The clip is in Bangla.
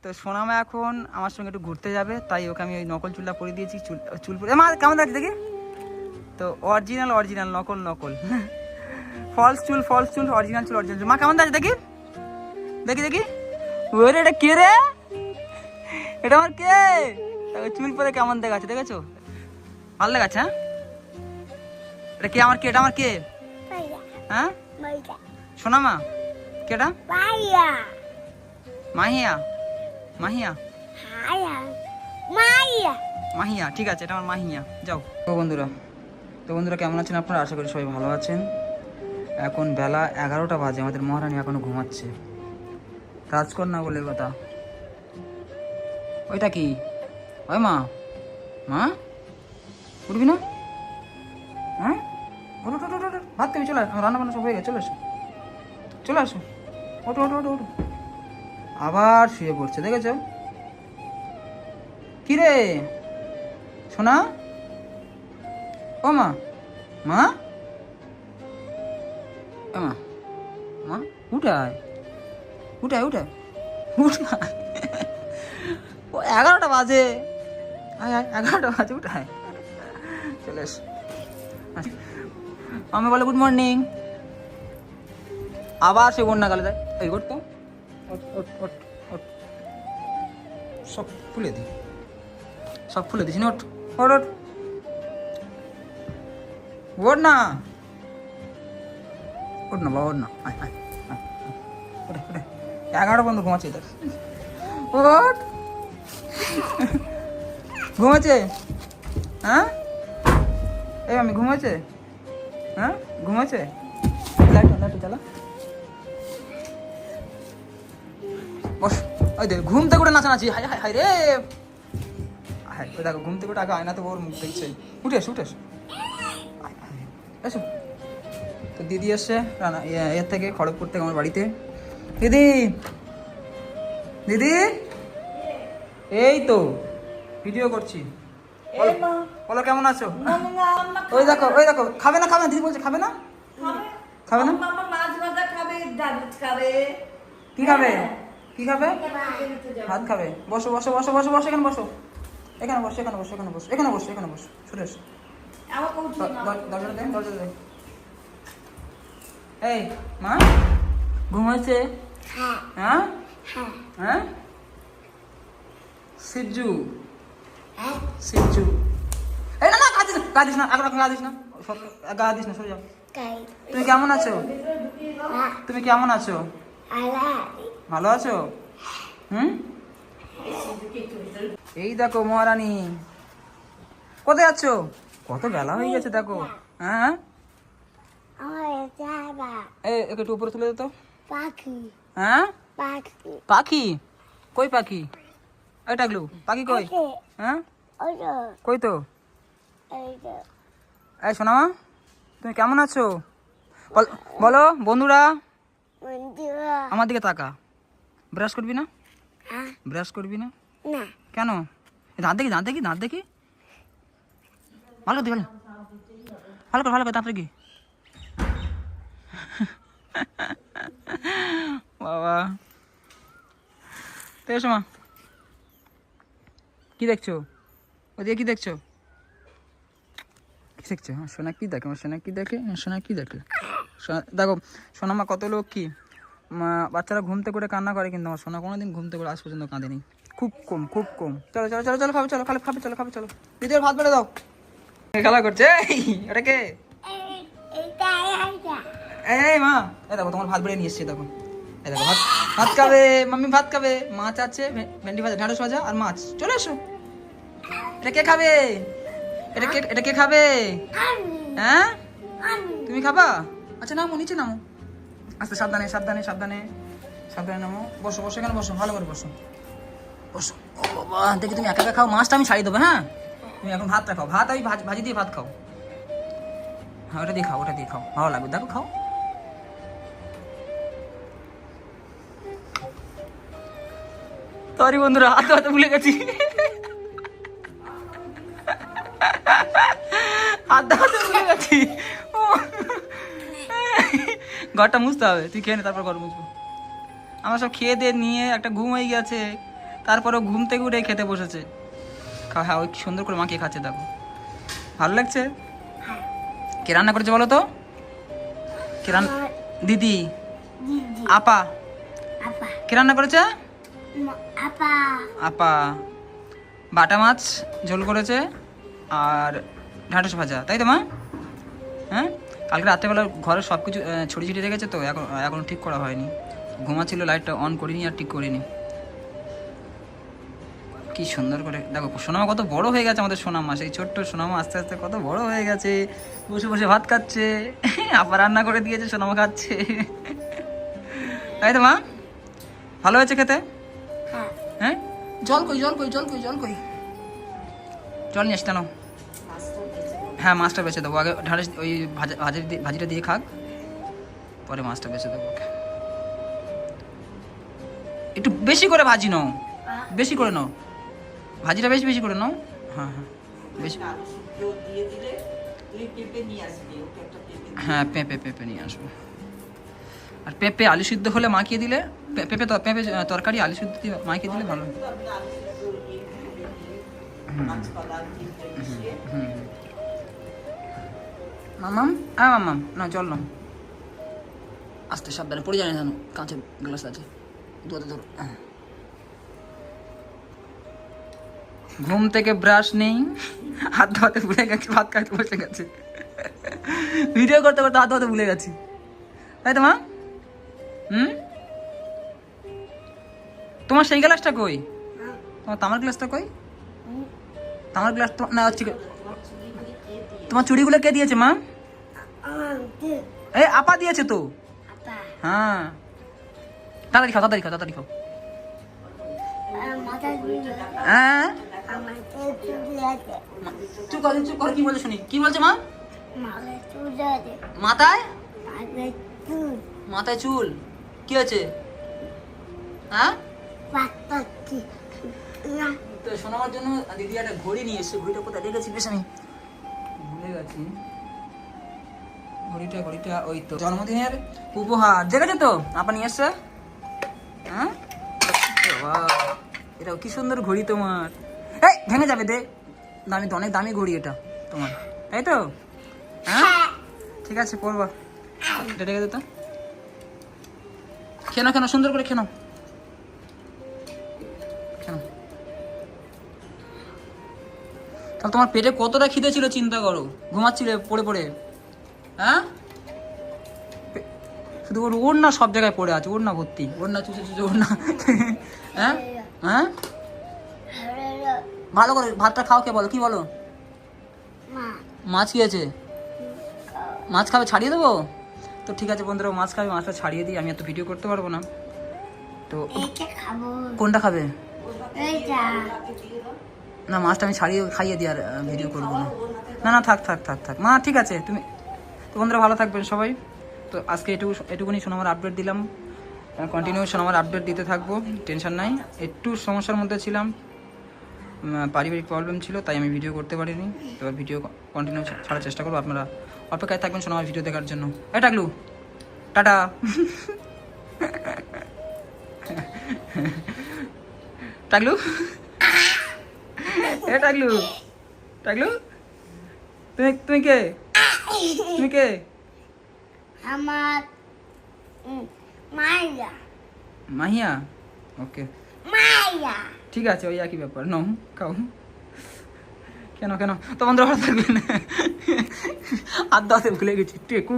তো সোনামা এখন আমার সঙ্গে একটু ঘুরতে যাবে, তাই ওকে আমি ওই নকল চুলটা পরিয়ে দিয়েছি। চুল পরে মা কেমন লাগছে দেখি? তো অরিজিনাল নকল ফলস চুল অরিজিনাল চুল। মা কেমন লাগছে দেখি? দেখি ওরে এটা কে রে? এটা আমার কে? চুল পরে কেমন দেখাচ্ছে দেখেছো? ভালো দেখাচ্ছে। হ্যাঁ এটা কে? আমার কে? এটা আমার কে? হ্যাঁ সোনামা কেটা? মাহিয়া ঠিক আছে, এটা আমার মাহিয়া। যাও। তো বন্ধুরা কেমন আছেন আপনারা? আশা করি সবাই ভালো আছেন। এখন বেলা 11টা বাজে, আমাদের মহারানী এখনো ঘুমাচ্ছে। রাজকন্যা বলে কথা। ওইটা কি? ওই মা উঠবি না? হ্যাঁ ভাত খাবি? চলে আমার রান্না বান্না সব হয়ে গেছে, চলে আসো ওঠো। আবার শুয়ে পড়ছে দেখেছ? কি রে সোনা? ও মা উঠায় ও 11টা বাজে। 11টা বাজে, উঠায় চলে এস। আমি বলে গুড মর্নিং, আবার সে বন্যা গালে দেয়। এই করতো সব খুলে দিস না। ওঠ না বাবা, ওঠ না। 11টা পর্যন্ত ঘুমাচ্ছে। দেখ ওঠ, ঘুমাচ্ছে। হ্যাঁ এই আমি ঘুমাচ্ছে। হ্যাঁ ঘুমাচ্ছে। লাইট চালা। বস। ওই দেখ ঘুম থেকে উঠে নাচানাচি। হাই রে। ওই দেখো ঘুম থেকে উঠে আগে আয়না তো ওর মুখ দেখছে। উঠে এসো এসো। তো দিদি এসছে এর থেকে, খড়গপুর থেকে আমার বাড়িতে। দিদি এই তো ভিডিও করছি। বলো কেমন আছো? ওই দেখো খাবে না দিদি বলছে খাবে না। কি খাবে? ভাত খাবে। বসো এখানে বসো সুরেশ। দরজা দে। এই মা ঘুমাচ্ছে? হ্যাঁ সিজ্জু এই না গা দিস না এখন গা দিস না সরে যাও। তুমি কেমন আছো? ভালো আছো? এই দেখো মহারানী। কোথায় আছো? কত বেলা হয়ে গেছে দেখো। হ্যাঁ একটু উপরে তুলে দিত। হ্যাঁ পাখি কই? পাখি এই টাকলু পাখি কই? হ্যাঁ কই তো? এই সোনামা তুমি কেমন আছো? বলো বন্ধুরা আমার দিকে তাকা। ব্রাশ করবি না? কেন? দাঁত দেখি ভালো করে দাঁত দেখি। বাবা তো এসো মা। কি দেখছো? ওদিকে কি দেখছো? সোনা কি দেখে? দেখো সোনামা কত লোক কি বাচ্চারা ঘুমতে করে কান্না করে, কিন্তু আমার সোনা কোনোদিন ঘুমতে করে আজ পর্যন্ত কাঁদেনি। খুব কম। চলো খাবে চলো। দিদি ভাত বেড়ে দাও। খেলা করছে ওটা কে? এই মা এই দেখো তোমার ভাত বেড়ে নিয়ে এসছি। দেখো এই দেখো ভাত খাবে মাম্মি, ভাত খাবে। মাছ আছে, ভেন্ডি ভাজা, ঢ্যাঁড়স ভাজা আর মাছ। চলে এসো। এটা কে খাবে? হ্যাঁ তুমি খাবা? আচ্ছা নামো, নিচে নামো। আস্তে সাবধানে নামো। বসো এখানে বসো, ভালো করে বসো। ও বাবা দেখি তুমি একা খাও, মাছটা আমি ছাড়িয়ে দেবো। হ্যাঁ তুমি এখন ভাতটা খাও। ভাত আমি ভাজি দিয়ে ভাত খাও। হ্যাঁ ওটা দিয়ে খাও, ভালো লাগবে। দেখো খাও। সরি বন্ধুরা, হাতে ভুলে গেছি। ঘরটা মুছতে হবে। তুই খেয়ে নে, তারপর ঘর মুছবো। আমরা সব খেয়ে দিয়ে নিয়ে একটা ঘুম হয়ে গেছে। তারপরে ঘুম থেকে উঠে খেতে বসেছে। হ্যাঁ, ওই সুন্দর করে মাকে খাচ্ছে, দেখো ভালো লাগছে। কে রান্না করেছে বলো তো? কে রান্না? দিদি, আপা। কে রান্না করেছে? আপা বাটা মাছ ঝোল করেছে আর ঢ্যাঁড়স ভাজা, তাই তো মা? হ্যাঁ, কালকে রাত্রেবেলা ঘরে সব কিছু ছড়িয়ে ছিটিয়ে রেখেছে তো, এখন ঠিক করা হয়নি। ঘুমাচ্ছিল, লাইটটা অন করিনি আর ঠিক করিনি। কি সুন্দর করে দেখো, সোনামা কত বড় হয়ে গেছে আমাদের সোনামা। সেই ছোট্ট সোনামা আস্তে আস্তে কত বড় হয়ে গেছে, বসে বসে ভাত খাচ্ছে। আপা রান্না করে দিয়েছে, সোনামা খাচ্ছে। তাই তো মা? ভালো হয়েছে খেতে? হ্যাঁ, জল কই, জল কই, জল কই, জল কই, জল নিয়ে আসতে নাও। হ্যাঁ, মাছটা বেছে দেবো আগে, ঢাড়স ওই ভাজিটা দিয়ে খাক, পরে মাছটা বেছে দেবো ওকে। একটু বেশি করে ভাজি নাও, বেশি করে নাও ভাজিটা, বেশি বেশি করে নাও। হ্যাঁ হ্যাঁ, বেশি। হ্যাঁ, পেঁপে পেঁপে নিয়ে আসবো। আর পেঁপে আলু সিদ্ধ হলে মাখিয়ে দিলে, পেঁপে তরকারি আলু সিদ্ধ দিয়ে মাখিয়ে দিলে ভালো। মামাম, হ্যাঁ মামাম, না জল নাও, আস্তে সাবধানে পড়ে যায় না জানো, কাঁচের গ্লাস আছে, ধরো ধরো। ঘুম থেকে ব্রাশ নেই, হাত ধোয়াতে ভুলে গেছি, ভাত খাইতে বসে গেছে, ভিডিও করতে করতে হাত ধোয়াতে ভুলে গেছি, তাই তো মা? তোমার সেই গ্লাসটা কই? তোমার তামার গ্লাসটা কই? তামার গ্লাস তো না হচ্ছে। তোমার চুড়িগুলো কে দিয়েছে মা? এই আপা দিয়েছে তো। হ্যাঁ, তাড়াতাড়ি খাও, তাড়াতাড়ি খাও, তাড়াতাড়ি খাও। হ্যাঁ, চুপ কর, চুপ কর, কি বলছে শুনি, কি বলছে মা? মাথায়, মাথায় চুল কি হয়েছে? হ্যাঁ, তো শোনাবার জন্য দিদি একটা ঘড়ি নিয়ে এসছে। ঘড়িটা কোথায় রেখেছি বেশ, আমি ভুলে গেছি। ঘড়িটা ওই তো জন্মদিনের উপহার, দেখেছো তো আপা নিয়ে এসছে। হ্যাঁ, এটা কি সুন্দর ঘড়ি তোমার। এই ভেঙে যাবে, দে, দামি তো, অনেক দামি ঘড়ি এটা তোমার, তাই তো? হ্যাঁ, ঠিক আছে, পরবা। এটা রেখে দে তো, খেনো খেনো, সুন্দর করে খেনো, খেনো। তাহলে তোমার পেটে কতটা খিদে ছিল চিন্তা করো, ঘুমাচ্ছিলে পড়ে পড়ে। হ্যাঁ, শুধু ওর না সব জায়গায় পড়ে আছে, ওর না ভর্তি, ওর না চুচে চুচে, ওর না। হ্যাঁ হ্যাঁ, ভালো করে ভাতটা খাও। কে বলো, কি বলো? মাছ খেয়েছে, মাছ খাবে, ছাড়িয়ে দেবো তো? ঠিক আছে বন্ধুরা, মাছ খাবে, মাছটা ছাড়িয়ে দিই, আমি এত ভিডিও করতে পারবো না তো। কোনটা খাবে? না, মাছটা আমি ছাড়িয়ে খাইয়ে দিই, আর ভিডিও করবো না। না না, থাক থাক থাক থাক মা, ঠিক আছে। তুমি তো বন্ধুরা ভালো থাকবেন সবাই। তো আজকে এটুকুনি সোনামার আপডেট দিলাম, কন্টিনিউ সোনামার আপডেট দিতে থাকবো, টেনশন নাই। একটু সমস্যার মধ্যে ছিলাম, পারিবারিক প্রবলেম ছিল, তাই আমি ভিডিও করতে পারিনি। তো ভিডিও কন্টিনিউ ছাড়ার চেষ্টা করবো, আপনারা অপেক্ষায় থাকবেন সোনামার ভিডিও দেখার জন্য। এই টাকলু, টাটা। টাকলু, এ টাকলু, টাকলু, তুমি কে? তুমি কে? আমার মাইয়া। মাহিয়া, ওকে, মাইয়া, ঠিক আছে, ওই একই ব্যাপার। নাও, খাও। কেন কেন তো বন্ধুরা ভালো থাকবেন। হাত দাওয়াতে ভুলে গেছি, টেকু।